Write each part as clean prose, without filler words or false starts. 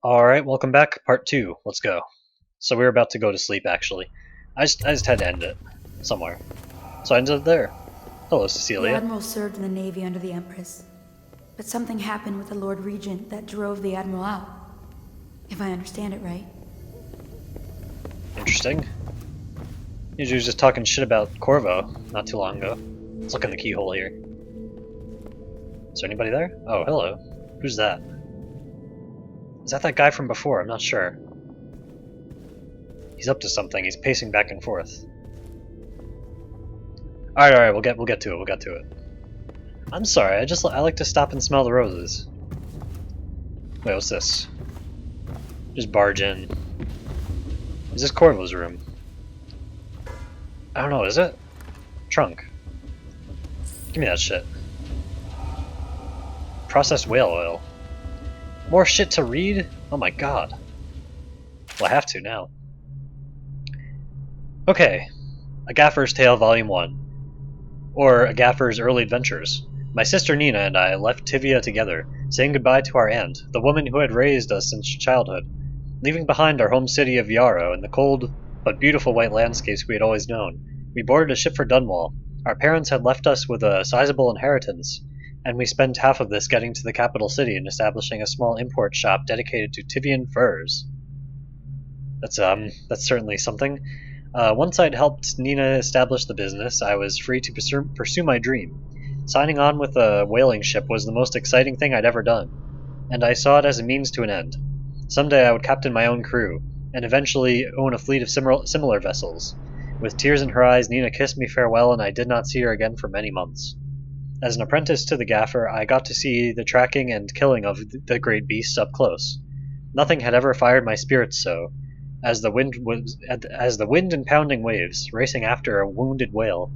Alright, welcome back. Part 2. Let's go. So we were about to go to sleep, actually. I just had to end it. Somewhere. So I ended up there. Hello, The Cecilia. Admiral served in the Navy under the Empress. But something happened with the Lord Regent that drove the Admiral out. If I understand it right. Interesting. You was just talking shit about Corvo not too long ago. Let's look in the keyhole here. Is there anybody there? Oh, hello. Who's that? Is that guy from before? I'm not sure. He's up to something. He's pacing back and forth. Alright, we'll get to it. I'm sorry, I like to stop and smell the roses. Wait, what's this? Just barge in. Is this Corvo's room? I don't know, is it? Trunk. Give me that shit. Processed whale oil. More shit to read? Oh my god. Well, I have to now. Okay. A Gaffer's Tale Volume 1. Or A Gaffer's Early Adventures. My sister Nina and I left Tivia together, saying goodbye to our aunt, the woman who had raised us since childhood, leaving behind our home city of Yarrow and the cold but beautiful white landscapes we had always known. We boarded a ship for Dunwall. Our parents had left us with a sizable inheritance, and we spent half of this getting to the capital city and establishing a small import shop dedicated to Tivian furs. That's certainly something. Once I'd helped Nina establish the business, I was free to pursue my dream. Signing on with a whaling ship was the most exciting thing I'd ever done, and I saw it as a means to an end. Someday I would captain my own crew, and eventually own a fleet of similar vessels. With tears in her eyes, Nina kissed me farewell, and I did not see her again for many months. As an apprentice to the gaffer, I got to see the tracking and killing of the great beasts up close. Nothing had ever fired my spirits so, as the wind and pounding waves, racing after a wounded whale,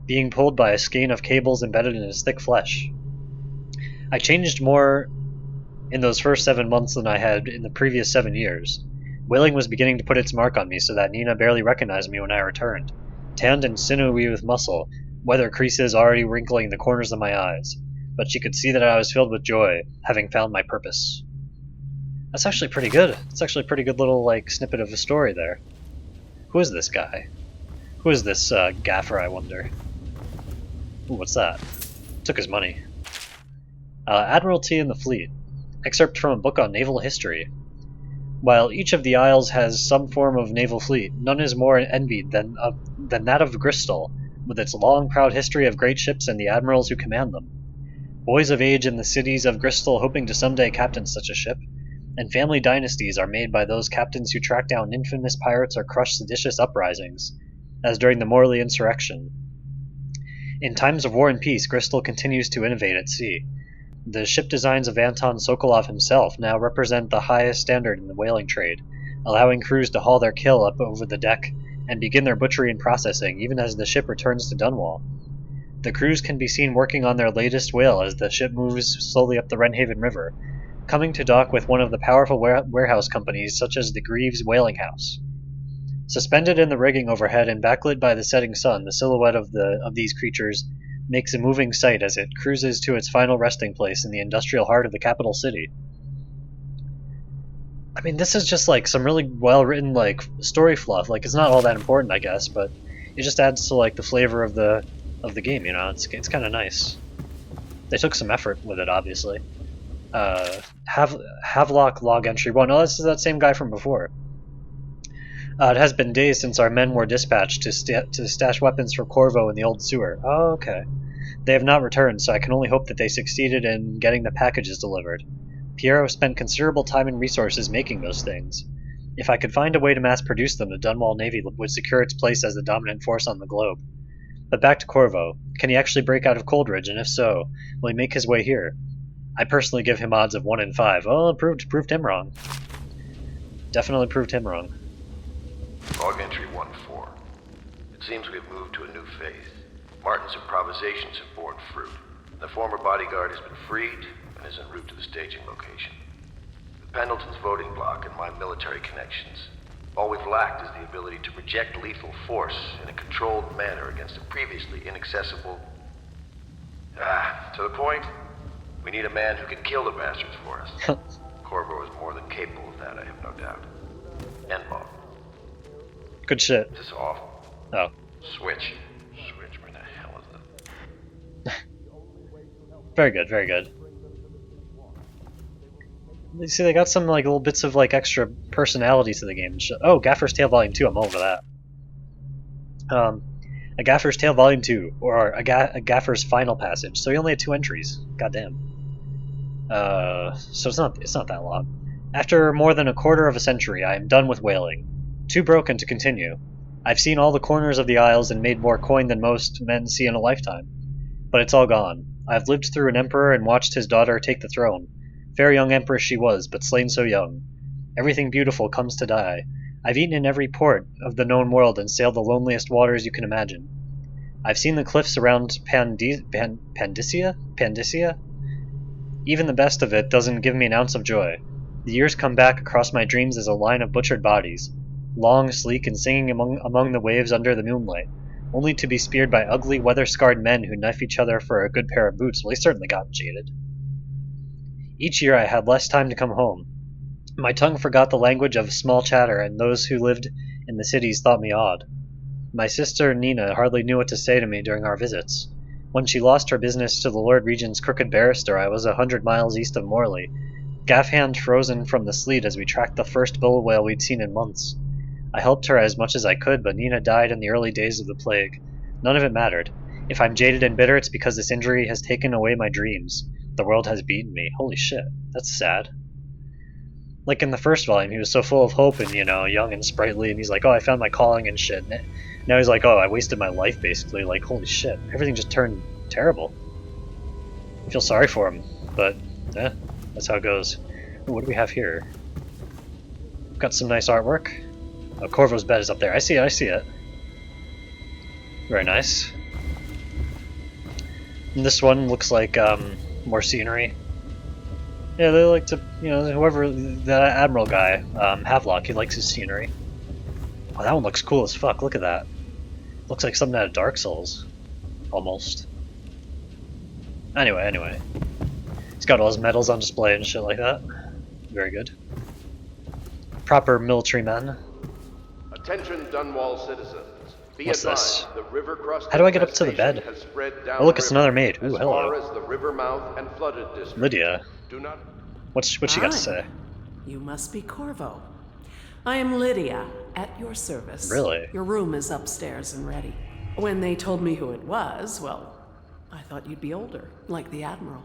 being pulled by a skein of cables embedded in his thick flesh. I changed more in those first 7 months than I had in the previous 7 years. Whaling was beginning to put its mark on me so that Nina barely recognized me when I returned, tanned and sinewy with muscle, weather creases already wrinkling the corners of my eyes, but she could see that I was filled with joy, having found my purpose. That's actually pretty good. It's actually a pretty good little, snippet of a story there. Who is this guy? Who is this, gaffer, I wonder? Ooh, what's that? Took his money. Admiralty and the Fleet. Excerpt from a book on naval history. While each of the isles has some form of naval fleet, none is more envied than that of Bristol, with its long, proud history of great ships and the admirals who command them. Boys of age in the cities of Bristol hoping to someday captain such a ship, and family dynasties are made by those captains who track down infamous pirates or crush seditious uprisings, as during the Morley insurrection. In times of war and peace, Bristol continues to innovate at sea. The ship designs of Anton Sokolov himself now represent the highest standard in the whaling trade, allowing crews to haul their kill up over the deck and begin their butchery and processing even as the ship returns to Dunwall. The crews can be seen working on their latest whale as the ship moves slowly up the Wrenhaven River, coming to dock with one of the powerful warehouse companies such as the Greaves Whaling House. Suspended in the rigging overhead and backlit by the setting sun, the silhouette of these creatures makes a moving sight as it cruises to its final resting place in the industrial heart of the capital city. I mean, this is just some really well-written story fluff. It's not all that important, I guess, but it just adds to the flavor of the game. It's kind of nice. They took some effort with it, obviously. Havelock log entry 1. Oh, this is that same guy from before. It has been days since our men were dispatched to stash weapons for Corvo in the old sewer. Oh, okay. They have not returned, so I can only hope that they succeeded in getting the packages delivered. Piero spent considerable time and resources making those things. If I could find a way to mass-produce them, the Dunwall Navy would secure its place as the dominant force on the globe. But back to Corvo. Can he actually break out of Coldridge, and if so, will he make his way here? I personally give him odds of 1 in 5. Oh, it proved him wrong. Definitely proved him wrong. Log entry 1-4. It seems we have moved to a new phase. Martin's improvisations have borne fruit. The former bodyguard has been freed and is en route to the staging location. With Pendleton's voting bloc and my military connections, all we've lacked is the ability to project lethal force in a controlled manner against a previously inaccessible... to the point, we need a man who can kill the bastards for us. Corvo is more than capable no doubt. N-ball. Good shit. Is this off? Oh. Switch. Switch, where the hell is it? Very good, very good. You see, they got some like little bits of like extra personality to the game and shit. Oh, Gaffer's Tale Volume 2, I'm all over that. A Gaffer's Tale Volume 2, or a Gaffer's Final Passage. So he only had 2 entries. Goddamn. So it's not that long. After more than a quarter of a century, I am done with whaling. Too broken to continue. I've seen all the corners of the isles and made more coin than most men see in a lifetime. But it's all gone. I've lived through an emperor and watched his daughter take the throne. Fair young empress she was, but slain so young. Everything beautiful comes to die. I've eaten in every port of the known world and sailed the loneliest waters you can imagine. I've seen the cliffs around Pandisia? Even the best of it doesn't give me an ounce of joy. The years come back across my dreams as a line of butchered bodies, long, sleek, and singing among the waves under the moonlight, only to be speared by ugly, weather-scarred men who knife each other for a good pair of boots. Well, he certainly got jaded. Each year I had less time to come home. My tongue forgot the language of small chatter, and those who lived in the cities thought me odd. My sister Nina hardly knew what to say to me during our visits. When she lost her business to the Lord Regent's crooked barrister, I was 100 miles east of Morley, gaff hand frozen from the sleet as we tracked the first bull whale we'd seen in months. I helped her as much as I could, but Nina died in the early days of the plague. None of it mattered. If I'm jaded and bitter, it's because this injury has taken away my dreams. The world has beaten me. Holy shit, that's sad. Like in the first volume, he was so full of hope and, young and sprightly, and he's like, oh, I found my calling and shit. And now he's like, oh, I wasted my life, basically. Like, holy shit, everything just turned terrible. I feel sorry for him, but, that's how it goes. Ooh, what do we have here? We've got some nice artwork. Oh, Corvo's bed is up there. I see it. Very nice. And this one looks like, more scenery. Yeah, they like to, whoever, that Admiral guy, Havelock, he likes his scenery. Oh, that one looks cool as fuck, look at that. Looks like something out of Dark Souls. Almost. Anyway. He's got all his medals on display and shit like that. Very good. Proper military man. Attention Dunwall citizens. Be What's advised, this? The river crust How do I get up to the bed? has spread down Oh look, it's river another maid. Ooh, as hello. far as the river mouth and flooded district. Lydia. Do not. What's she got to say? You must be Corvo. I am Lydia, at your service. Really? Your room is upstairs and ready. When they told me who it was, well, I thought you'd be older, like the Admiral.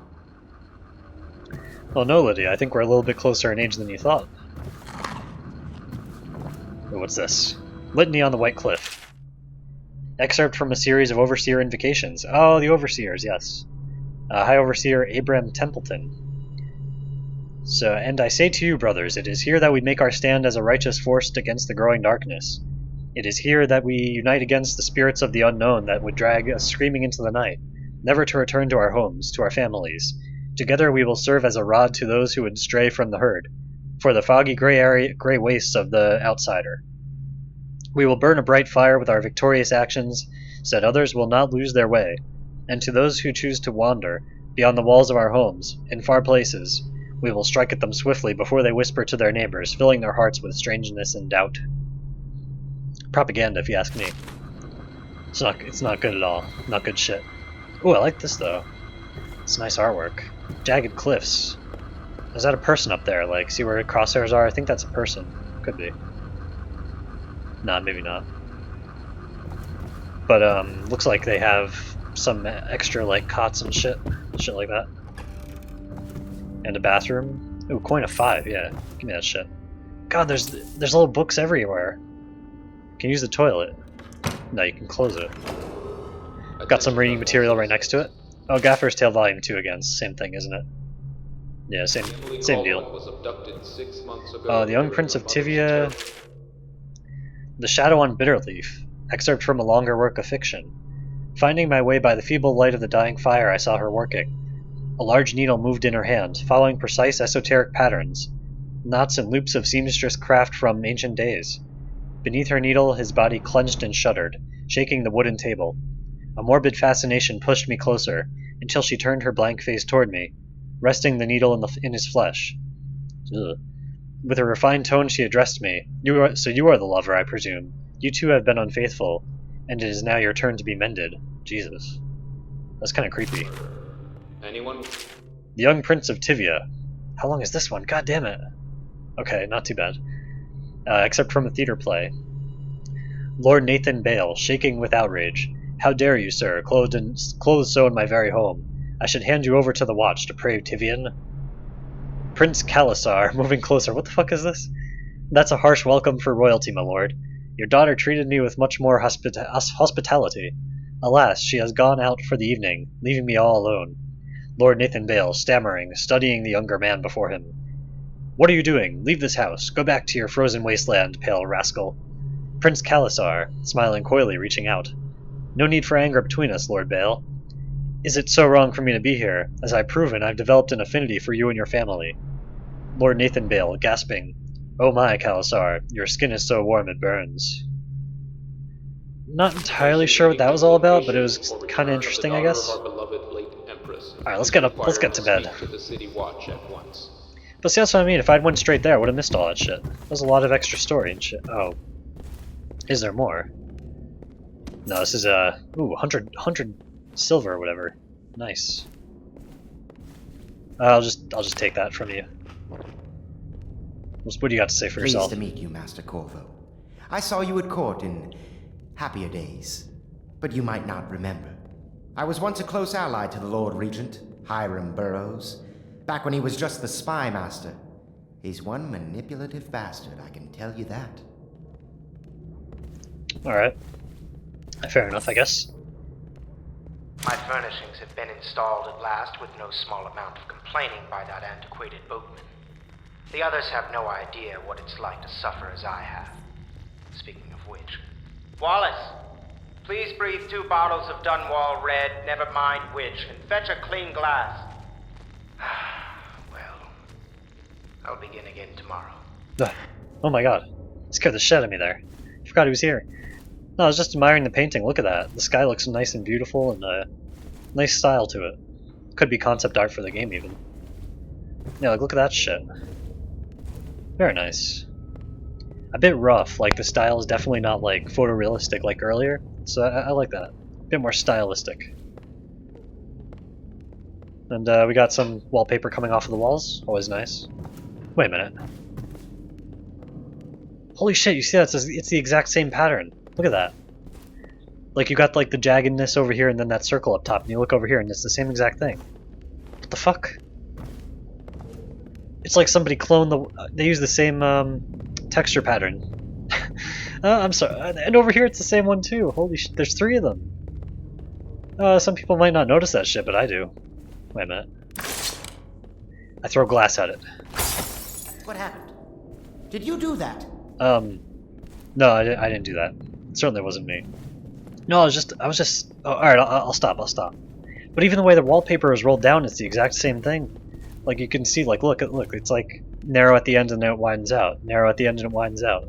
Well, no, Lydia, I think we're a little bit closer in age than you thought. Ooh, what's this? Litany on the White Cliff. Excerpt from a series of Overseer invocations. Oh, the Overseers, yes. High Overseer Abram Templeton. So, and I say to you, brothers, it is here that we make our stand as a righteous force against the growing darkness. It is here that we unite against the spirits of the unknown that would drag us screaming into the night, never to return to our homes, to our families. Together we will serve as a rod to those who would stray from the herd, for the foggy gray wastes of the outsider. We will burn a bright fire with our victorious actions, so that others will not lose their way, and to those who choose to wander, beyond the walls of our homes, in far places, we will strike at them swiftly before they whisper to their neighbors, filling their hearts with strangeness and doubt. Propaganda, if you ask me. It's not good at all. Not good shit. Ooh, I like this though. It's nice artwork. Jagged cliffs. Is that a person up there? Like, see where crosshairs are? I think that's a person. Could be. Nah, maybe not. But, looks like they have some extra, like, cots and shit like that. And a bathroom. Ooh, coin of 5, yeah. Give me that shit. God, there's little books everywhere. Can you use the toilet? No, you can close it. Got some reading material right next to it. Oh, Gaffer's Tale Volume 2 again. Same thing, isn't it? Yeah, same deal. The Young Prince of Tivia. The Shadow on Bitterleaf. Excerpt from a longer work of fiction. Finding my way by the feeble light of the dying fire, I saw her working. A large needle moved in her hand, following precise esoteric patterns, knots and loops of seamstress craft from ancient days. Beneath her needle, his body clenched and shuddered, shaking the wooden table. A morbid fascination pushed me closer, until she turned her blank face toward me, resting the needle in his flesh. Ugh. With a refined tone she addressed me. You are the lover, I presume. You two have been unfaithful, and it is now your turn to be mended. Jesus. That's kind of creepy. Anyone? The young prince of Tivia. How long is this one? God damn it. Okay, not too bad. Except from a theater play. Lord Nathan Bale, shaking with outrage. How dare you, sir, clothed so in my very home. I should hand you over to the watch, depraved Tivian. Prince Kalasar, moving closer. What the fuck is this? That's a harsh welcome for royalty, my lord. Your daughter treated me with much more hospitality. Alas, she has gone out for the evening, leaving me all alone. Lord Nathan Bale, stammering, studying the younger man before him. What are you doing? Leave this house. Go back to your frozen wasteland, pale rascal. Prince Kalasar, smiling coyly, reaching out. No need for anger between us, Lord Bale. Is it so wrong for me to be here? As I've proven, I've developed an affinity for you and your family. Lord Nathan Bale, gasping. Oh my, Kalasar, your skin is so warm it burns. Not entirely sure what that was all about, but it was kind of interesting, I guess. Alright, let's get to bed. But see, that's what I mean. If I'd went straight there, I would have missed all that shit. There's a lot of extra story and shit. Oh. Is there more? No, this is a... Ooh, 100 silver or whatever. Nice. I'll just take that from you. What do you got to say for yourself? Pleased to meet you, Master Corvo. I saw you at court in happier days, but you might not remember. I was once a close ally to the Lord Regent, Hiram Burroughs, back when he was just the spy master. He's one manipulative bastard, I can tell you that. Alright. Fair enough, I guess. My furnishings have been installed at last with no small amount of complaining by that antiquated boatman. The others have no idea what it's like to suffer as I have. Speaking of which... Wallace! Please breathe 2 bottles of Dunwall Red, never mind which, and fetch a clean glass. Well, I'll begin again tomorrow. Oh my god. Scared the shit out of me there. I forgot he was here. No, I was just admiring the painting. Look at that. The sky looks nice and beautiful, and nice style to it. Could be concept art for the game, even. Yeah, like, look at that shit. Very nice. A bit rough, like the style is definitely not like photorealistic like earlier, so I like that. A bit more stylistic. And we got some wallpaper coming off of the walls, always nice. Wait a minute. Holy shit, you see that? It's the exact same pattern. Look at that. Like you got like the jaggedness over here and then that circle up top, and you look over here and it's the same exact thing. What the fuck? It's like somebody cloned they use the same texture pattern. I'm sorry. And over here it's the same one too. Holy shit, there's 3 of them. Some people might not notice that shit, but I do. Wait a minute. I throw glass at it. What happened? Did you do that? No, I didn't do that. It certainly wasn't me. No, I was just. Oh, all right, I'll stop. But even the way the wallpaper is rolled down, it's the exact same thing. Like you can see, like look, it's like narrow at the end and then it widens out. Narrow at the end and it widens out.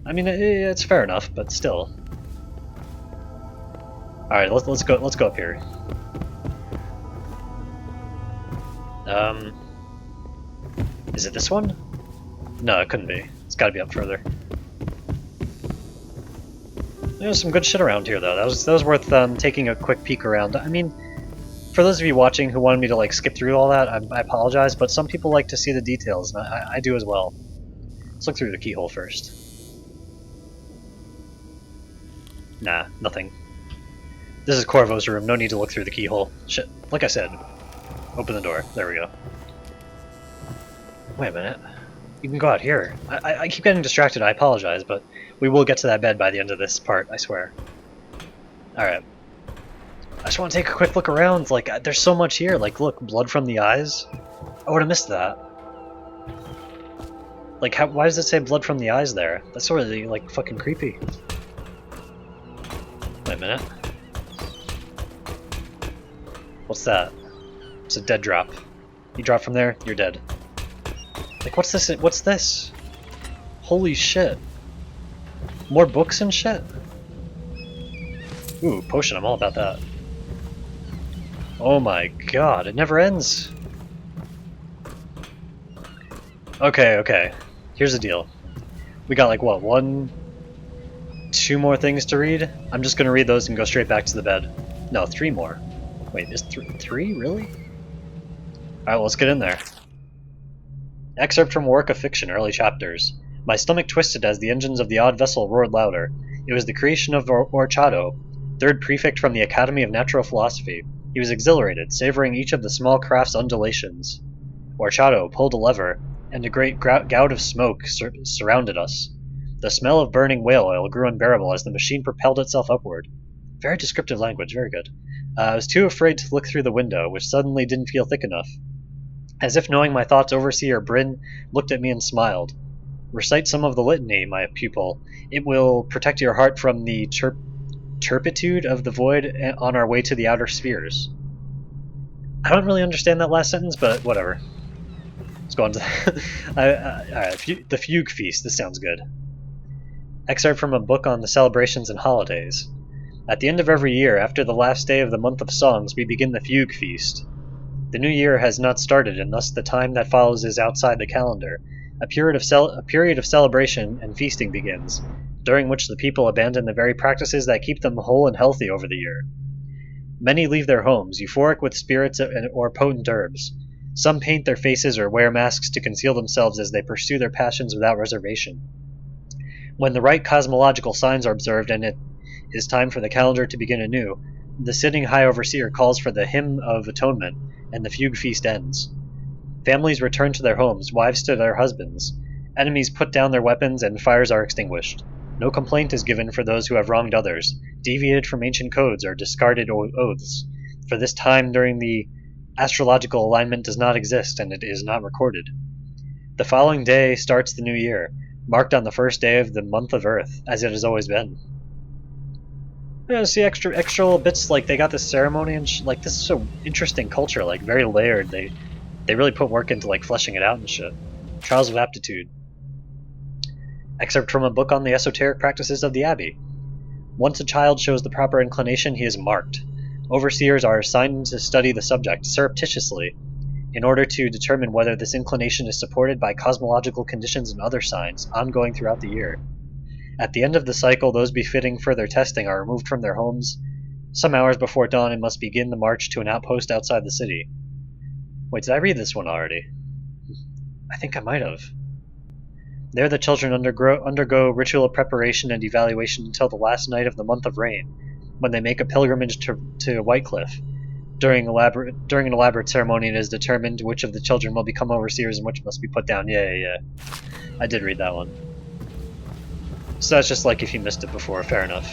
I mean, it's fair enough, but still. All right, let's go up here. Is it this one? No, it couldn't be. It's got to be up further. There's some good shit around here, though. That was worth taking a quick peek around. I mean, for those of you watching who wanted me to like skip through all that, I apologize, but some people like to see the details, and I do as well. Let's look through the keyhole first. Nah, nothing. This is Corvo's room. No need to look through the keyhole. Shit. Like I said, open the door. There we go. Wait a minute. You can go out here. I keep getting distracted. I apologize, but we will get to that bed by the end of this part, I swear. Alright. I just want to take a quick look around. Like, there's so much here. Like, look, blood from the eyes. I would have missed that. Like, why does it say blood from the eyes there? That's sort of, like, fucking creepy. Wait a minute. What's that? It's a dead drop. You drop from there, you're dead. Like, what's this? What's this? Holy shit. More books and shit? Ooh, potion, I'm all about that. Oh my god, it never ends. Okay. Here's the deal. We got like what, 2 more things to read? I'm just gonna read those and go straight back to the bed. No, 3 more. Wait, is 3 really? Alright, well, let's get in there. Excerpt from Work of Fiction, early chapters. My stomach twisted as the engines of the odd vessel roared louder. It was the creation of Orchado, third prefect from the Academy of Natural Philosophy. He was exhilarated, savoring each of the small craft's undulations. Orchado pulled a lever, and a great gout of smoke surrounded us. The smell of burning whale oil grew unbearable as the machine propelled itself upward. Very descriptive language, very good. I was too afraid to look through the window, which suddenly didn't feel thick enough. As if knowing my thoughts, Overseer Bryn looked at me and smiled. Recite some of the litany, my pupil. It will protect your heart from the turpitude of the void on our way to the outer spheres. I don't really understand that last sentence, but whatever. Let's go on to alright, the Fugue Feast. This sounds good. Excerpt from a book on the celebrations and holidays. At the end of every year, after the last day of the month of songs, we begin the Fugue Feast. The new year has not started, and thus the time that follows is outside the calendar. A period of celebration and feasting begins, during which the people abandon the very practices that keep them whole and healthy over the year. Many leave their homes, euphoric with spirits or potent herbs. Some paint their faces or wear masks to conceal themselves as they pursue their passions without reservation. When the right cosmological signs are observed and it is time for the calendar to begin anew, the sitting High Overseer calls for the Hymn of Atonement, and the Fugue Feast ends. Families return to their homes, wives to their husbands. Enemies put down their weapons, and fires are extinguished. No complaint is given for those who have wronged others, deviated from ancient codes, or discarded oaths. For this time during the astrological alignment does not exist, and it is not recorded. The following day starts the new year, marked on the first day of the month of Earth, as it has always been. Yeah, see extra little bits, like they got this ceremony and like this is so interesting culture, like very layered. They really put work into like fleshing it out and shit. Trials of Aptitude. Excerpt from a book on the esoteric practices of the Abbey. Once a child shows the proper inclination, he is marked. Overseers are assigned to study the subject surreptitiously, in order to determine whether this inclination is supported by cosmological conditions and other signs, ongoing throughout the year. At the end of the cycle, those befitting further testing are removed from their homes. Some hours before dawn, and must begin the march to an outpost outside the city. Wait, did I read this one already? I think I might have. There the children undergo ritual preparation and evaluation until the last night of the month of rain, when they make a pilgrimage to Whitecliff. During an elaborate ceremony, it is determined which of the children will become overseers and which must be put down. Yeah. I did read that one. So that's just like if you missed it before. Fair enough.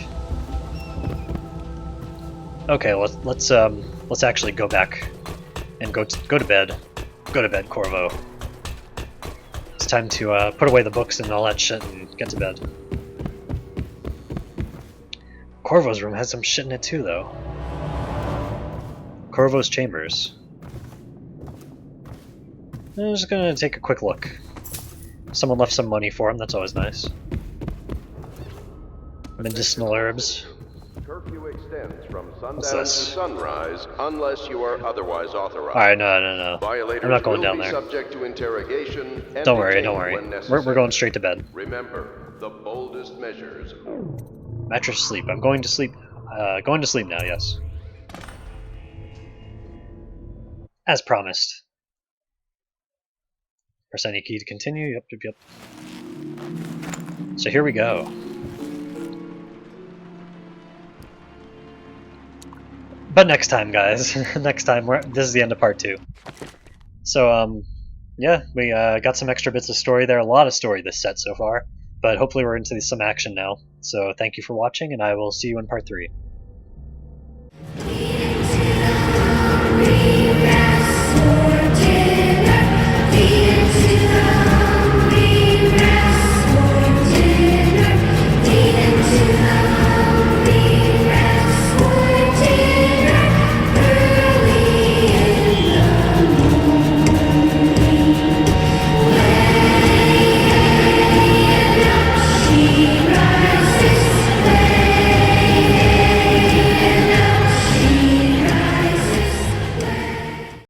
Okay, let's actually go back and go to bed. Go to bed, Corvo. It's time to put away the books and all that shit and get to bed. Corvo's room has some shit in it too, though. Corvo's chambers. I'm just gonna take a quick look. Someone left some money for him. That's always nice. Medicinal herbs. Curfew extends from sundown What's to this? sunrise unless you are otherwise authorized. Alright, no. Violators I'm not going will down be there. subject to interrogation and Don't worry. detained when necessary. We're going straight to bed. Remember, the boldest measures. Mattress sleep. I'm going to sleep. Going to sleep now, yes. As promised. Press any key to continue. Yep. So here we go. But next time, guys. Next time, this is the end of part 2. So, yeah, we got some extra bits of story there. A lot of story this set so far. But hopefully we're into some action now. So thank you for watching, and I will see you in part 3.